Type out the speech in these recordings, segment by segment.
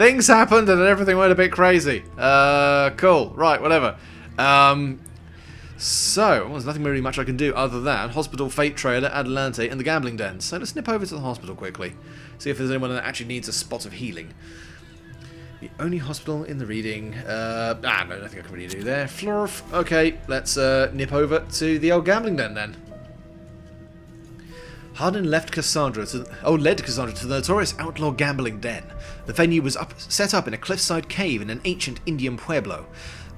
Things happened and everything went a bit crazy. Cool. Right, whatever. So, well, there's nothing really much I can do other than Hospital, Fate Trailer, Adelante, and the Gambling Den. So let's nip over to the hospital quickly. See if there's anyone that actually needs a spot of healing. The only hospital in the reading. No, nothing I can really do there. Florf. Okay, let's nip over to the old Gambling Den then. Hardin led Cassandra to the notorious outlaw gambling den. The venue was set up in a cliffside cave in an ancient Indian pueblo.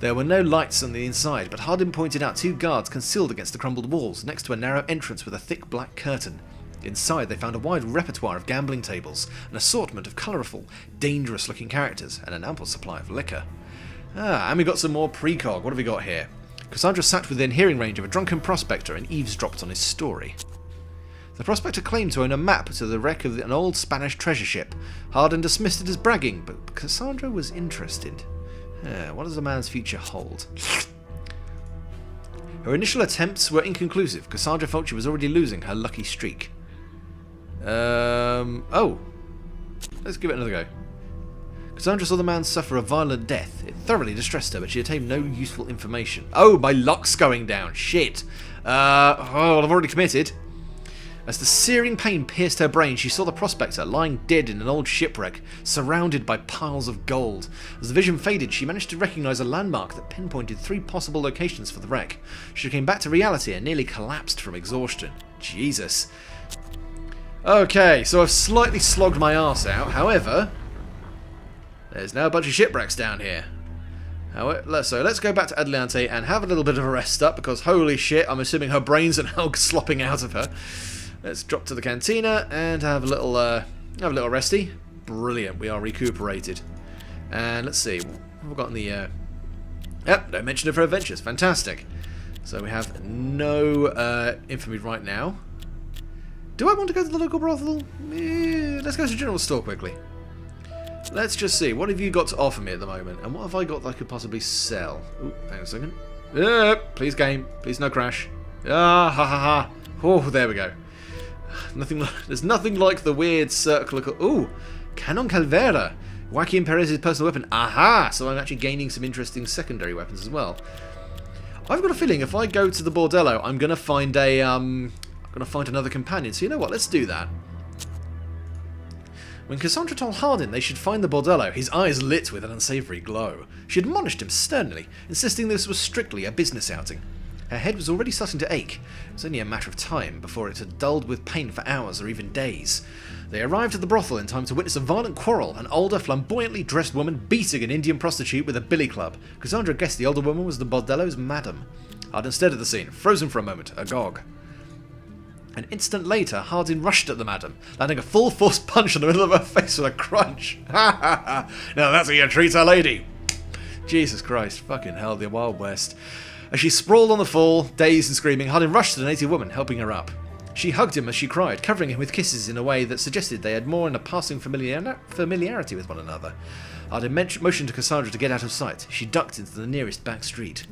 There were no lights on the inside, but Hardin pointed out 2 guards concealed against the crumbled walls, next to a narrow entrance with a thick black curtain. Inside they found a wide repertoire of gambling tables, an assortment of colourful, dangerous-looking characters, and an ample supply of liquor. And we got some more precog. What have we got here? Cassandra sat within hearing range of a drunken prospector and eavesdropped on his story. The prospector claimed to own a map to the wreck of an old Spanish treasure ship. Hardin dismissed it as bragging, but Cassandra was interested. What does the man's future hold? Her initial attempts were inconclusive. Cassandra felt she was already losing her lucky streak. Oh. Let's give it another go. Cassandra saw the man suffer a violent death. It thoroughly distressed her, but she obtained no useful information. Oh, my luck's going down. Shit. I've already committed. As the searing pain pierced her brain, she saw the prospector lying dead in an old shipwreck, surrounded by piles of gold. As the vision faded, she managed to recognise a landmark that pinpointed 3 possible locations for the wreck. She came back to reality and nearly collapsed from exhaustion. Jesus. Okay, so I've slightly slogged my arse out. However, there's now a bunch of shipwrecks down here. So let's go back to Adelante and have a little bit of a rest up, because holy shit, I'm assuming her brains are now slopping out of her. Let's drop to the cantina and have a little resty. Brilliant, we are recuperated. And let's see, what have we got in the... Yep, no mention of her adventures. Fantastic. So we have no infamy right now. Do I want to go to the local brothel? Let's go to the general store quickly. Let's just see, what have you got to offer me at the moment? And what have I got that I could possibly sell? Ooh, hang on a second. Please game, please no crash. Ah, ha ha ha. Oh, there we go. There's nothing like the weird circle of... Ooh, Canon Calvera. Joaquin Perez's personal weapon. Aha! So I'm actually gaining some interesting secondary weapons as well. I've got a feeling if I go to the bordello, I'm gonna find another companion. So you know what? Let's do that. When Cassandra told Hardin they should find the bordello, his eyes lit with an unsavoury glow. She admonished him sternly, insisting this was strictly a business outing. Her head was already starting to ache. It was only a matter of time before it had dulled with pain for hours or even days. They arrived at the brothel in time to witness a violent quarrel, an older, flamboyantly dressed woman beating an Indian prostitute with a billy club. Cassandra guessed the older woman was the bordello's madam. Hardin stared at the scene, frozen for a moment, agog. An instant later, Hardin rushed at the madam, landing a full-force punch in the middle of her face with a crunch. Ha ha ha! Now that's how you treat a lady! Jesus Christ, fucking hell, the Wild West. As she sprawled on the floor, dazed and screaming, Hardin rushed to the native woman, helping her up. She hugged him as she cried, covering him with kisses in a way that suggested they had more than a passing familiarity with one another. Hardin motioned to Cassandra to get out of sight. She ducked into the nearest back street,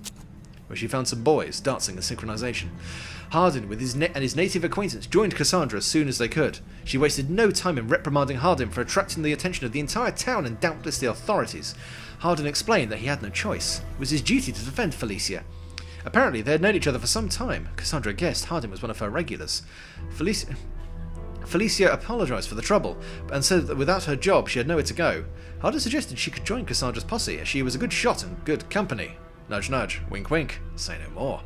where she found some boys dancing in synchronization. Hardin with his native acquaintance joined Cassandra as soon as they could. She wasted no time in reprimanding Hardin for attracting the attention of the entire town and doubtless the authorities. Hardin explained that he had no choice. It was his duty to defend Felicia. Apparently they had known each other for some time. Cassandra guessed Hardin was one of her regulars. Felicia apologised for the trouble, and said that without her job she had nowhere to go. Hardin suggested she could join Cassandra's posse, as she was a good shot and good company. Nudge nudge, wink wink, say no more.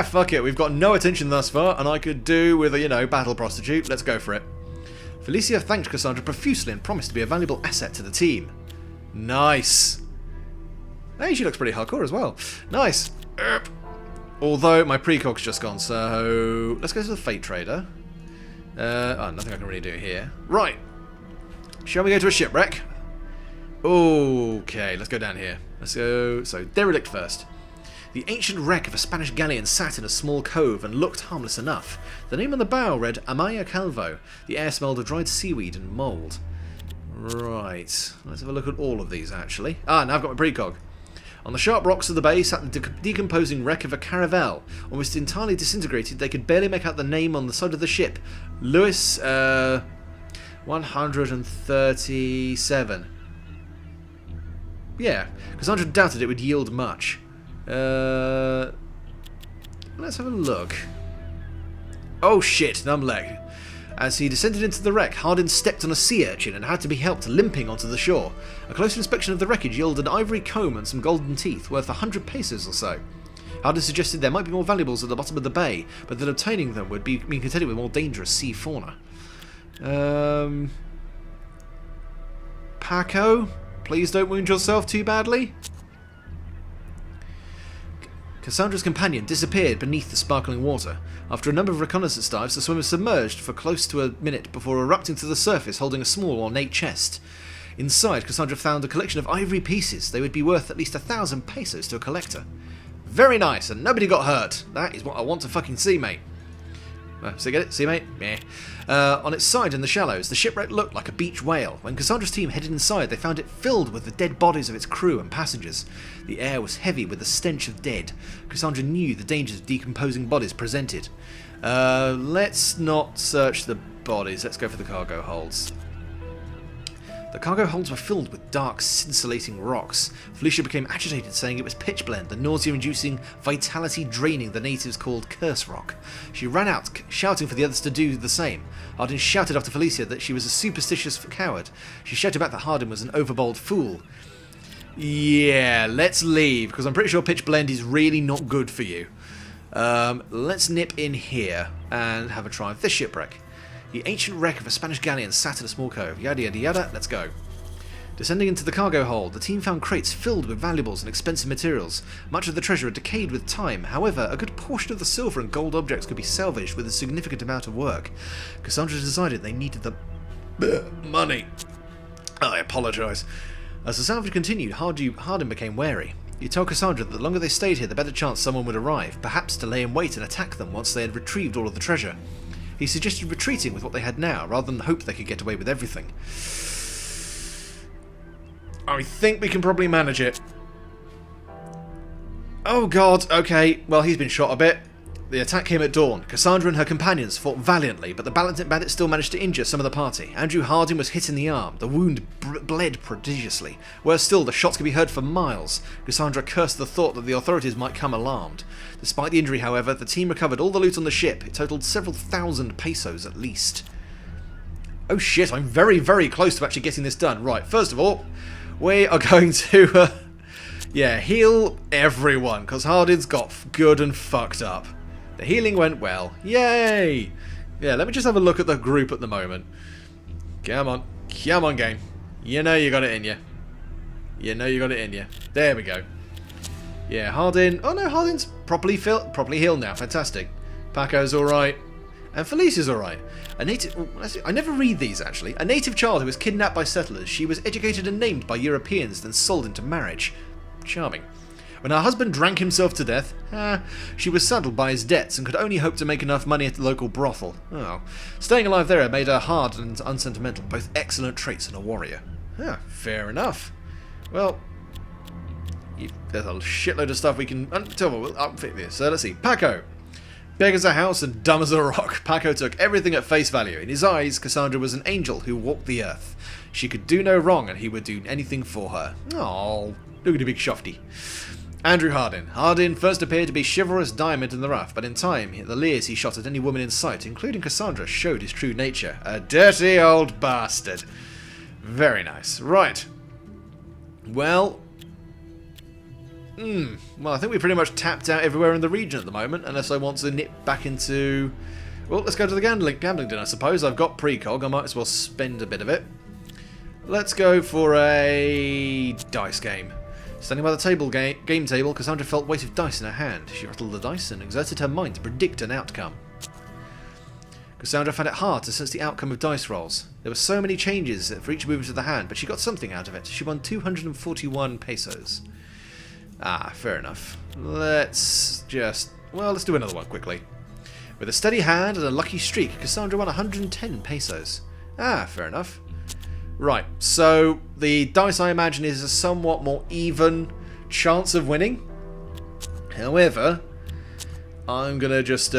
Fuck it, we've got no attention thus far, and I could do with a, battle prostitute. Let's go for it. Felicia thanked Cassandra profusely and promised to be a valuable asset to the team. Nice. Hey, she looks pretty hardcore as well. Nice. Although my precog's just gone, so let's go to the Fate Trader. Nothing I can really do here. Right. Shall we go to a shipwreck? Okay, let's go down here. Let's go. So, derelict first. The ancient wreck of a Spanish galleon sat in a small cove and looked harmless enough. The name on the bow read Amaya Calvo. The air smelled of dried seaweed and mould. Right. Let's have a look at all of these, actually. Now I've got my precog. On the sharp rocks of the bay sat the decomposing wreck of a caravel. Almost entirely disintegrated, they could barely make out the name on the side of the ship. Luis 137. Yeah, Cassandra doubted it would yield much. Let's have a look. Oh shit, numb leg. As he descended into the wreck, Hardin stepped on a sea urchin and had to be helped limping onto the shore. A close inspection of the wreckage yielded an ivory comb and some golden teeth, worth 100 pesos or so. Hardin suggested there might be more valuables at the bottom of the bay, but that obtaining them would mean contending with more dangerous sea fauna. Paco, please don't wound yourself too badly. Cassandra's companion disappeared beneath the sparkling water. After a number of reconnaissance dives, the swimmer submerged for close to a minute before erupting to the surface holding a small ornate chest. Inside, Cassandra found a collection of ivory pieces. They would be worth at least 1,000 pesos to a collector. Very nice, and nobody got hurt. That is what I want to fucking see, mate. So get it? See, mate? Meh. On its side in the shallows, the shipwreck looked like a beach whale. When Cassandra's team headed inside, they found it filled with the dead bodies of its crew and passengers. The air was heavy with the stench of dead. Cassandra knew the dangers of decomposing bodies presented. Let's not search the bodies. Let's go for the cargo holds. The cargo holds were filled with dark, scintillating rocks. Felicia became agitated, saying it was pitchblende, the nausea-inducing, vitality-draining the natives called curse rock. She ran out, shouting for the others to do the same. Hardin shouted after Felicia that she was a superstitious coward. She shouted back that Hardin was an overbold fool. Yeah, let's leave, because I'm pretty sure pitchblende is really not good for you. Let's nip in here and have a try with this shipwreck. The ancient wreck of a Spanish galleon sat in a small cove. Yada yada yada, let's go. Descending into the cargo hold, the team found crates filled with valuables and expensive materials. Much of the treasure had decayed with time. However, a good portion of the silver and gold objects could be salvaged with a significant amount of work. Cassandra decided they needed the money. I apologise. As the salvage continued, Hardin became wary. He told Cassandra that the longer they stayed here, the better chance someone would arrive, perhaps to lay in wait and attack them once they had retrieved all of the treasure. He suggested retreating with what they had now, rather than hope they could get away with everything. I think we can probably manage it. Oh god, okay, well he's been shot a bit. The attack came at dawn. Cassandra and her companions fought valiantly, but the bandit still managed to injure some of the party. Andrew Hardin was hit in the arm. The wound bled prodigiously. Worse still, the shots could be heard for miles. Cassandra cursed the thought that the authorities might come alarmed. Despite the injury, however, the team recovered all the loot on the ship. It totaled several thousand pesos at least. Oh shit, I'm very, very close to actually getting this done. Right, first of all, we are going to, heal everyone, because Hardin's got good and fucked up. The healing went well. Yay! Yeah, let me just have a look at the group at the moment. Come on. Come on, game. You know you got it in you. You know you got it in you. There we go. Yeah, Hardin. Oh no, Hardin's properly healed now. Fantastic. Paco's alright. And Felicia's alright. A native... I never read these, actually. A native child who was kidnapped by settlers. She was educated and named by Europeans, then sold into marriage. Charming. When her husband drank himself to death, she was saddled by his debts and could only hope to make enough money at the local brothel. Oh. Staying alive there made her hard and unsentimental, both excellent traits in a warrior. Fair enough. Well, there's a shitload of stuff we can... we'll outfit this. So let's see. Paco. Big as a house and dumb as a rock. Paco took everything at face value. In his eyes, Cassandra was an angel who walked the earth. She could do no wrong and he would do anything for her. Oh, look at the big shofty. Andrew Hardin. Hardin first appeared to be chivalrous diamond in the rough, but in time, the leers he shot at any woman in sight, including Cassandra, showed his true nature. A dirty old bastard. Very nice. Right. Well... Well, I think we pretty much tapped out everywhere in the region at the moment, unless I want to nip back into... Well, let's go to the gambling den, I suppose. I've got precog, I might as well spend a bit of it. Let's go for a dice game. Standing by the game table, Cassandra felt weight of dice in her hand. She rattled the dice and exerted her mind to predict an outcome. Cassandra found it hard to sense the outcome of dice rolls. There were so many changes for each movement of the hand, but she got something out of it. She won 241 pesos. Fair enough. Let's do another one quickly. With a steady hand and a lucky streak, Cassandra won 110 pesos. Fair enough. Right, so the dice, I imagine, is a somewhat more even chance of winning. However, I'm going to just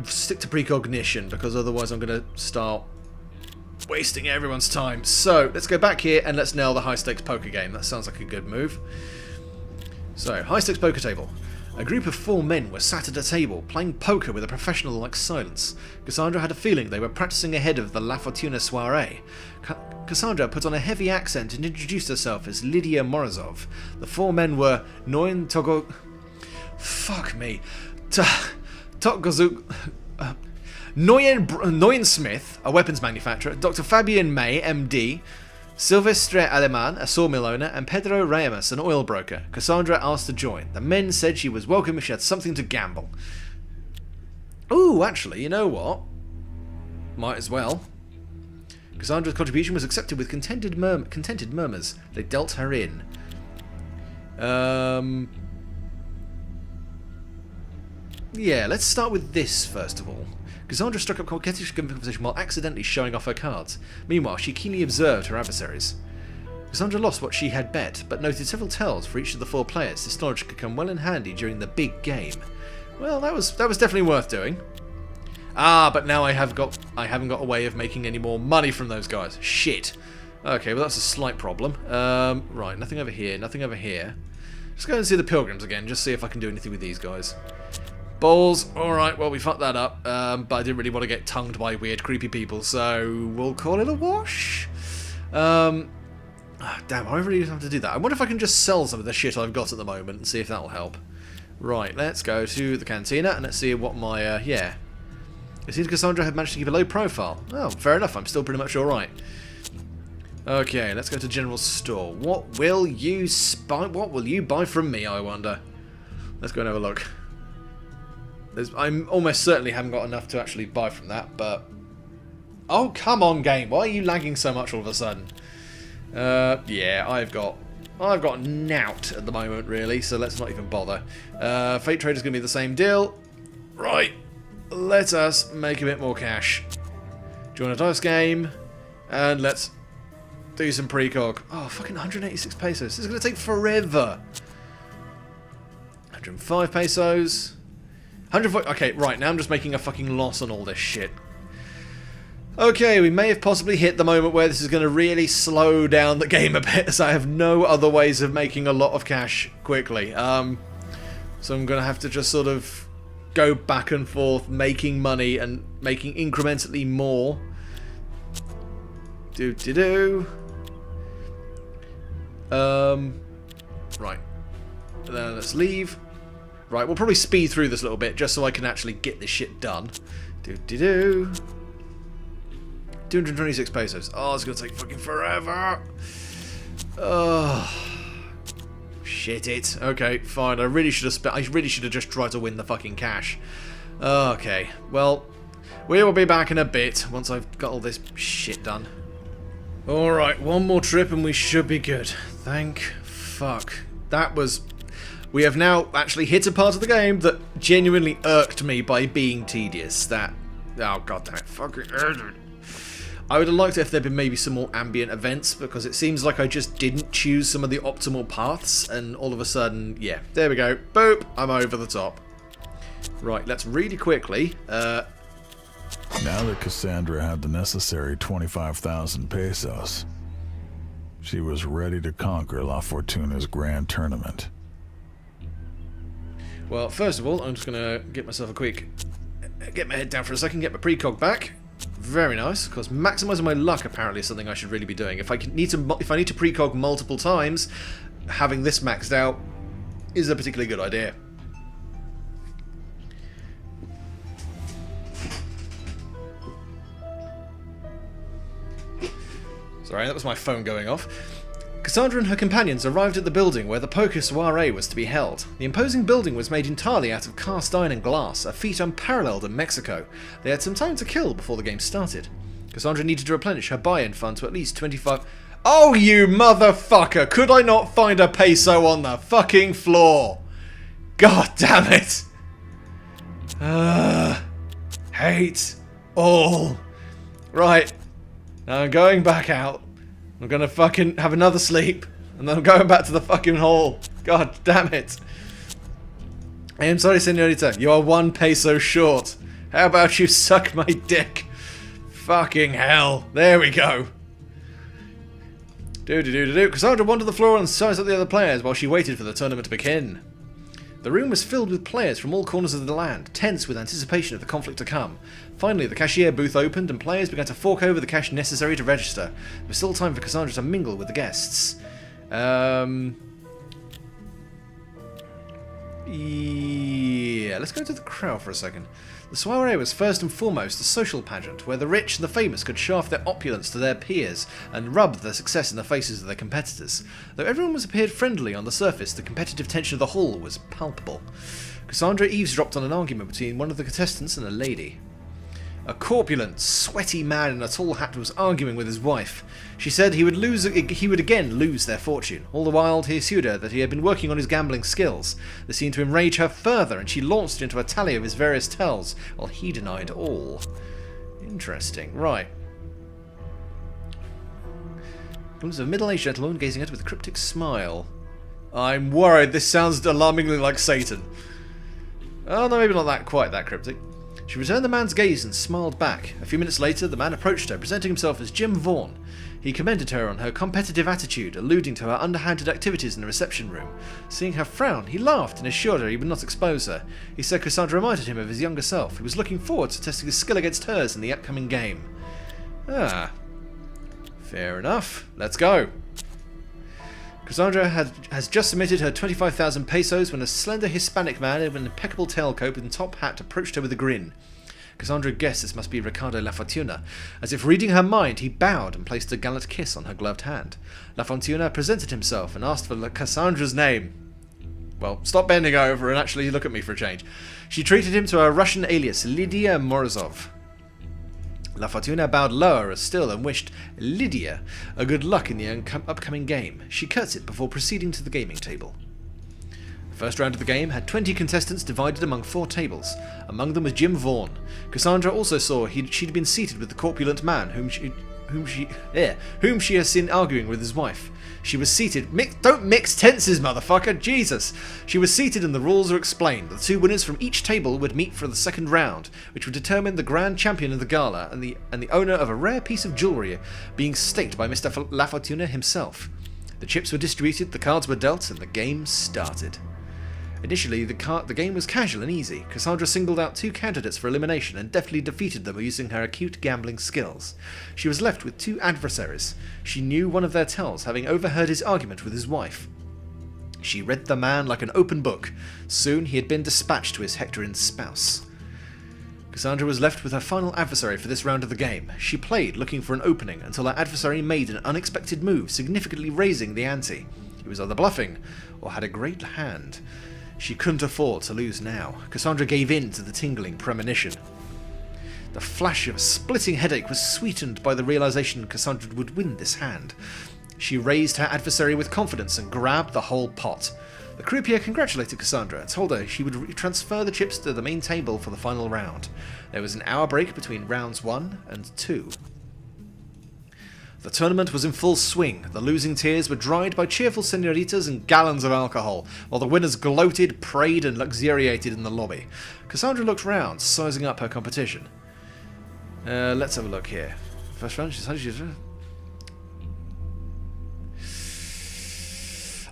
stick to precognition, because otherwise I'm going to start wasting everyone's time. So, let's go back here and let's nail the high-stakes poker game. That sounds like a good move. So, high-stakes poker table. A group of 4 men were sat at a table, playing poker with a professional-like silence. Cassandra had a feeling they were practicing ahead of the La Fortuna soiree. Cassandra put on a heavy accent and introduced herself as Lydia Morozov. The 4 men were Noyan Togo... Fuck me. Tokgozuk... Noyan Smith, a weapons manufacturer, Dr. Fabian May, MD, Silvestre Aleman, a sawmill owner, and Pedro Ramos, an oil broker. Cassandra asked to join. The men said she was welcome if she had something to gamble. Ooh, actually, you know what? Might as well. Cassandra's contribution was accepted with contented murmurs. They dealt her in. Yeah, let's start with this first of all. Cassandra struck up coquettish conversation while accidentally showing off her cards. Meanwhile, she keenly observed her adversaries. Cassandra lost what she had bet, but noted several tells for each of the 4 players. This knowledge could come well in handy during the big game. Well, that was definitely worth doing. Ah, but now I haven't got a way of making any more money from those guys. Shit. Okay, well that's a slight problem. Right, nothing over here, nothing over here. Just go and see the pilgrims again, just see if I can do anything with these guys. Balls. Alright, well we fucked that up, but I didn't really want to get tongued by weird creepy people, so we'll call it a wash. Damn, I really have to do that. I wonder if I can just sell some of the shit I've got at the moment and see if that'll help. Right, let's go to the cantina and let's see what my, yeah. It seems Cassandra had managed to keep a low profile. Oh, fair enough, I'm still pretty much alright. Okay, let's go to General Store. What will you buy from me, I wonder? Let's go and have a look. I'm almost certainly haven't got enough to actually buy from that, but... Oh, come on, game. Why are you lagging so much all of a sudden? Yeah, I've got nout at the moment, really, so let's not even bother. Fate Trader's going to be the same deal. Right, let us make a bit more cash. Join a dice game, and let's do some precog. Oh, fucking 186 pesos. This is going to take forever. 105 pesos. 140. Okay, right, now I'm just making a fucking loss on all this shit. Okay, we may have possibly hit the moment where this is going to really slow down the game a bit, as I have no other ways of making a lot of cash quickly. So I'm going to have to just sort of go back and forth, making money and making incrementally more. Right. Let's leave. Right, we'll probably speed through this a little bit just so I can actually get this shit done. 226 pesos. Oh, it's going to take fucking forever. Oh, shit it. Okay, fine. I really should have just tried to win the fucking cash. Okay, well, we will be back in a bit once I've got all this shit done. Alright, one more trip and we should be good. Thank fuck. That was... We have now actually hit a part of the game that genuinely irked me by being tedious. That... Oh, god damn it. Fucking... I would have liked it if there'd been maybe some more ambient events, because it seems like I just didn't choose some of the optimal paths, and all of a sudden, yeah, there we go. Boop! I'm over the top. Right, let's really quickly... Now that Cassandra had the necessary 25,000 pesos, she was ready to conquer La Fortuna's grand tournament. Well, first of all, I'm just going to get myself a quick... Get my head down for a second, get my precog back. Very nice, because maximising my luck apparently is something I should really be doing. If I need to precog multiple times, having this maxed out is a particularly good idea. Sorry, that was my phone going off. Cassandra and her companions arrived at the building where the poker soiree was to be held. The imposing building was made entirely out of cast iron and glass, a feat unparalleled in Mexico. They had some time to kill before the game started. Cassandra needed to replenish her buy-in fund to at least 25... Oh, you motherfucker! Could I not find a peso on the fucking floor? God damn it! Hate all. Right. Now I'm going back out. I'm gonna fucking have another sleep, and then I'm going back to the fucking hall. God damn it. I am sorry, senorita. You are 1 peso short. How about you suck my dick? Fucking hell. There we go. Do. Cassandra wandered the floor and sized up the other players while she waited for the tournament to begin. The room was filled with players from all corners of the land, tense with anticipation of the conflict to come. Finally, the cashier booth opened and players began to fork over the cash necessary to register. There was still time for Cassandra to mingle with the guests. Yeah, let's go to the crowd for a second. The soiree was first and foremost a social pageant, where the rich and the famous could shaft their opulence to their peers and rub their success in the faces of their competitors. Though everyone appeared friendly on the surface, the competitive tension of the hall was palpable. Cassandra eavesdropped on an argument between one of the contestants and a lady. A corpulent, sweaty man in a tall hat was arguing with his wife. She said he would again lose their fortune. All the while, he assured her that he had been working on his gambling skills. This seemed to enrage her further, and she launched into a tally of his various tells, while he denied all. Interesting. Right. Comes a middle-aged gentleman gazing at her with a cryptic smile. I'm worried this sounds alarmingly like Satan. Oh, no, maybe not quite that cryptic. She returned the man's gaze and smiled back. A few minutes later, the man approached her, presenting himself as Jim Vaughn. He commended her on her competitive attitude, alluding to her underhanded activities in the reception room. Seeing her frown, he laughed and assured her he would not expose her. He said Cassandra reminded him of his younger self. He was looking forward to testing his skill against hers in the upcoming game. Ah. Fair enough. Let's go. Cassandra has just submitted her 25,000 pesos when a slender Hispanic man in an impeccable tailcoat and top hat approached her with a grin. Cassandra guessed this must be Ricardo La Fortuna. As if reading her mind, he bowed and placed a gallant kiss on her gloved hand. La Fortuna presented himself and asked for Cassandra's name. Well, stop bending over and actually look at me for a change. She treated him to a Russian alias, Lydia Morozov. La Fortuna bowed lower still and wished Lydia a good luck in the upcoming game. She curtsied before proceeding to the gaming table. The first round of the game had 20 contestants divided among 4 tables. Among them was Jim Vaughn. Cassandra also saw she'd been seated with the corpulent man whom she has seen arguing with his wife. She was seated... Don't mix tenses, motherfucker! Jesus! She was seated and the rules are explained. The 2 winners from each table would meet for the second round, which would determine the grand champion of the gala and the owner of a rare piece of jewellery being staked by Mr. La Fortuna himself. The chips were distributed, the cards were dealt, and the game started. Initially, the game was casual and easy. Cassandra singled out 2 candidates for elimination and deftly defeated them using her acute gambling skills. She was left with 2 adversaries. She knew one of their tells, having overheard his argument with his wife. She read the man like an open book. Soon he had been dispatched to his hectoring spouse. Cassandra was left with her final adversary for this round of the game. She played, looking for an opening, until her adversary made an unexpected move, significantly raising the ante. He was either bluffing, or had a great hand. She couldn't afford to lose now. Cassandra gave in to the tingling premonition. The flash of a splitting headache was sweetened by the realization Cassandra would win this hand. She raised her adversary with confidence and grabbed the whole pot. The croupier congratulated Cassandra and told her she would transfer the chips to the main table for the final round. There was an hour break between rounds 1 and 2. The tournament was in full swing. The losing tears were dried by cheerful senoritas and gallons of alcohol, while the winners gloated, prayed, and luxuriated in the lobby. Cassandra looked round, sizing up her competition. Let's have a look here. First round,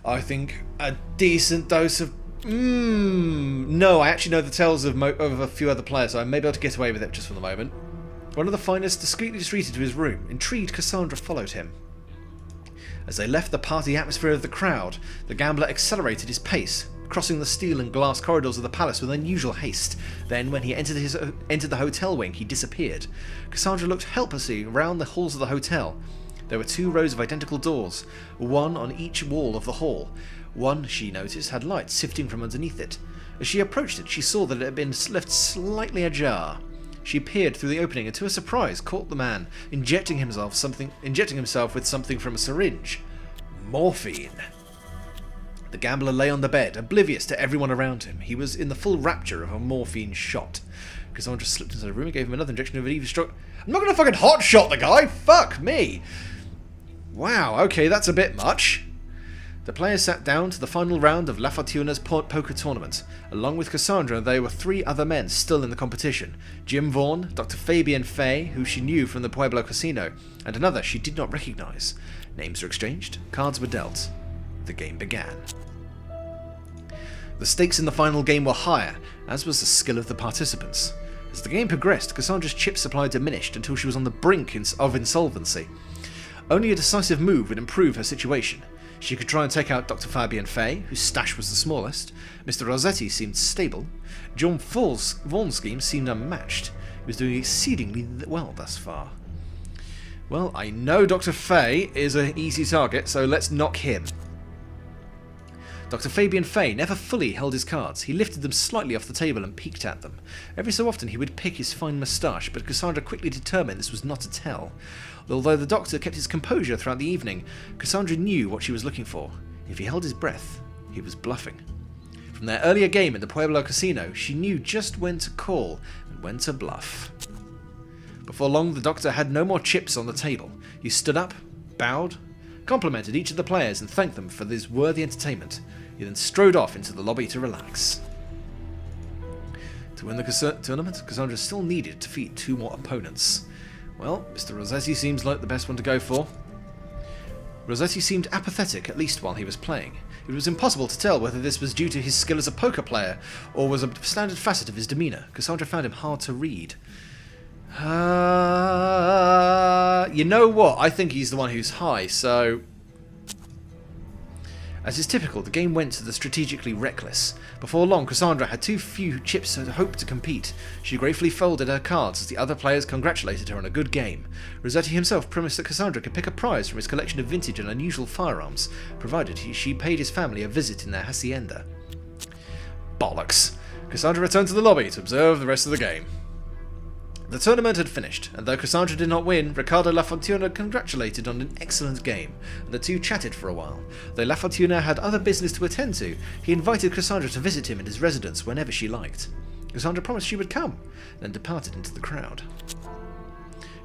I think a decent dose of... No, I actually know the tells of a few other players, so I may be able to get away with it just for the moment. One of the finest discreetly retreated to his room. Intrigued, Cassandra followed him. As they left the party atmosphere of the crowd, the gambler accelerated his pace, crossing the steel and glass corridors of the palace with unusual haste. Then, when he entered the hotel wing, he disappeared. Cassandra looked helplessly around the halls of the hotel. There were 2 rows of identical doors, one on each wall of the hall. One, she noticed, had light sifting from underneath it. As she approached it, she saw that it had been left slightly ajar. She peered through the opening and, to her surprise, caught the man injecting himself with something from a syringe. Morphine. The gambler lay on the bed, oblivious to everyone around him. He was in the full rapture of a morphine shot. Cassandra slipped into the room and gave him another injection of an eavesdrop. I'm not going to fucking hot-shot the guy! Fuck me! Wow, okay, that's a bit much. The players sat down to the final round of La Fortuna's poker tournament. Along with Cassandra, there were 3 other men still in the competition. Jim Vaughn, Dr. Fabian Fay, who she knew from the Pueblo Casino, and another she did not recognize. Names were exchanged, cards were dealt. The game began. The stakes in the final game were higher, as was the skill of the participants. As the game progressed, Cassandra's chip supply diminished until she was on the brink of insolvency. Only a decisive move would improve her situation. She could try and take out Dr. Fabian Fay, whose stash was the smallest. Mr. Rossetti seemed stable. John Vaughn's scheme seemed unmatched. He was doing exceedingly well thus far. Well, I know Dr. Fay is an easy target, so let's knock him. Dr. Fabian Fay never fully held his cards. He lifted them slightly off the table and peeked at them. Every so often he would pick his fine moustache, but Cassandra quickly determined this was not a tell. Although the doctor kept his composure throughout the evening, Cassandra knew what she was looking for. If he held his breath, he was bluffing. From their earlier game in the Pueblo Casino, she knew just when to call and when to bluff. Before long, the doctor had no more chips on the table. He stood up, bowed, complimented each of the players and thanked them for this worthy entertainment. He then strode off into the lobby to relax. To win the tournament, Cassandra still needed to defeat 2 more opponents. Well, Mr. Rossetti seems like the best one to go for. Rossetti seemed apathetic, at least while he was playing. It was impossible to tell whether this was due to his skill as a poker player, or was a standard facet of his demeanour. Cassandra found him hard to read. You know what? I think he's the one who's high, so... As is typical, the game went to the strategically reckless. Before long, Cassandra had too few chips to hope to compete. She gratefully folded her cards as the other players congratulated her on a good game. Rossetti himself promised that Cassandra could pick a prize from his collection of vintage and unusual firearms, provided she paid his family a visit in their hacienda. Bollocks! Cassandra returned to the lobby to observe the rest of the game. The tournament had finished, and though Cassandra did not win, Ricardo La Fortuna congratulated on an excellent game, and the two chatted for a while. Though La Fortuna had other business to attend to, he invited Cassandra to visit him in his residence whenever she liked. Cassandra promised she would come, then departed into the crowd.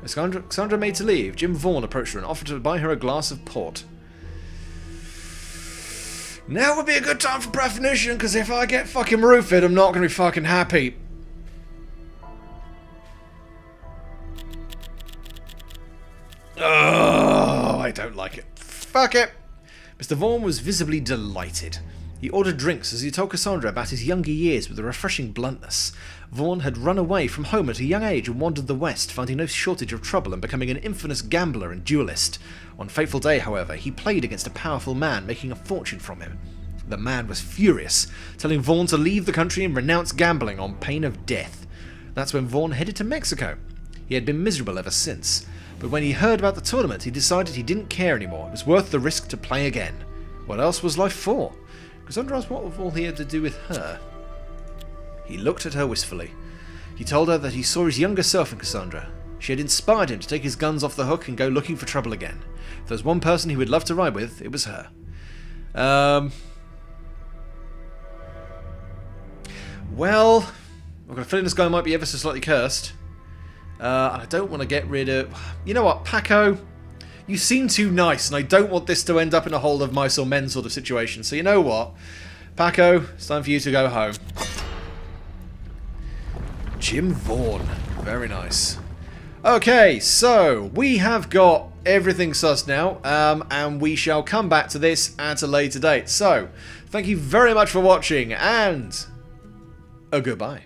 As Cassandra made to leave, Jim Vaughn approached her and offered to buy her a glass of port. Now would be a good time for premonition, because if I get fucking roofied, I'm not going to be fucking happy. Oh, I don't like it. Fuck it. Mr. Vaughn was visibly delighted. He ordered drinks as he told Cassandra about his younger years with a refreshing bluntness. Vaughn had run away from home at a young age and wandered the west, finding no shortage of trouble and becoming an infamous gambler and duelist. One fateful day, however, he played against a powerful man, making a fortune from him. The man was furious, telling Vaughn to leave the country and renounce gambling on pain of death. That's when Vaughn headed to Mexico. He had been miserable ever since. But when he heard about the tournament, he decided he didn't care anymore. It was worth the risk to play again. What else was life for? Cassandra asked what all he had to do with her. He looked at her wistfully. He told her that he saw his younger self in Cassandra. She had inspired him to take his guns off the hook and go looking for trouble again. If there was one person he would love to ride with, it was her. Well, I've got a feeling this guy might be ever so slightly cursed. And I don't want to get rid of... You know what, Paco? You seem too nice, and I don't want this to end up in a hold of mice or men sort of situation. So you know what? Paco, it's time for you to go home. Jim Vaughn. Very nice. Okay, so we have got everything sussed now, and we shall come back to this at a later date. So, thank you very much for watching, and a goodbye.